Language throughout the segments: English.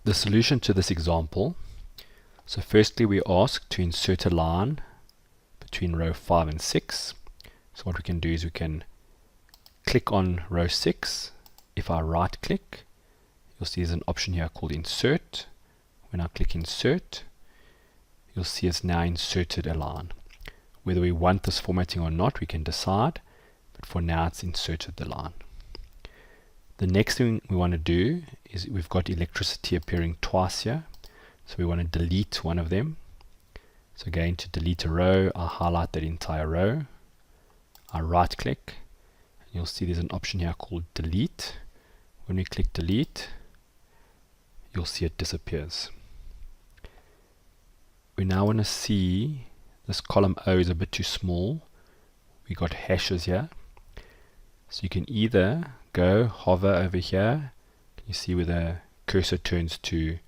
The solution to this example, so firstly we ask to insert a line between row 5 and 6. So what we can do is we can click on row 6. If I right click, you'll see there's an option here called insert. When I click insert, you'll see it's now inserted a line. Whether we want this formatting or not, we can decide, but for now it's inserted the line. The next thing we want to do is we've got electricity appearing twice here, so we want to delete one of them. So again, to delete a row, I highlight that entire row, I right click, and you'll see there's an option here called delete. When we click delete, you'll see it disappears. We now want to see this column O is a bit too small. We got hashes here, so you can either go hover over here. You see where the cursor turns to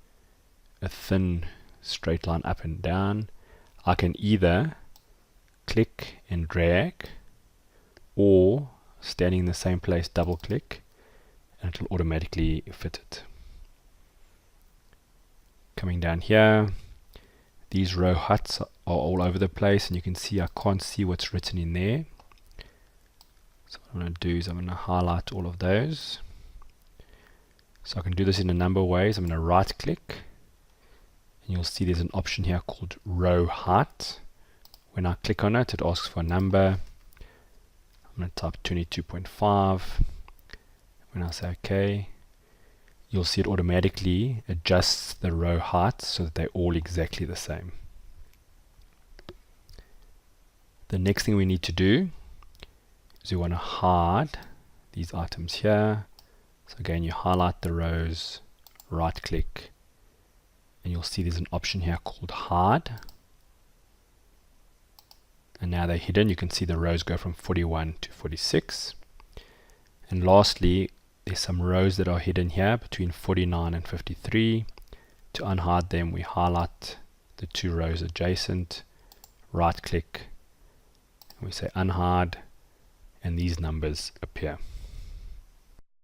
a thin straight line up and down. I can either click and drag, or standing in the same place double click and it will automatically fit it. Coming down here, these row huts are all over the place and you can see I can't see what's written in there. So what I'm going to do is I'm going to highlight all of those. So I can do this in a number of ways. I'm going to right click and you'll see there's an option here called row height. When I click on it, it asks for a number. I'm going to type 22.5. When I say OK, you'll see it automatically adjusts the row height so that they're all exactly the same. The next thing we need to do is we want to hide these items here. So again, you highlight the rows, right click, and you'll see there's an option here called hide. And now they're hidden. You can see the rows go from 41 to 46. And lastly, there's some rows that are hidden here between 49 and 53. To unhide them, we highlight the two rows adjacent, right click, and we say unhide, and these numbers appear.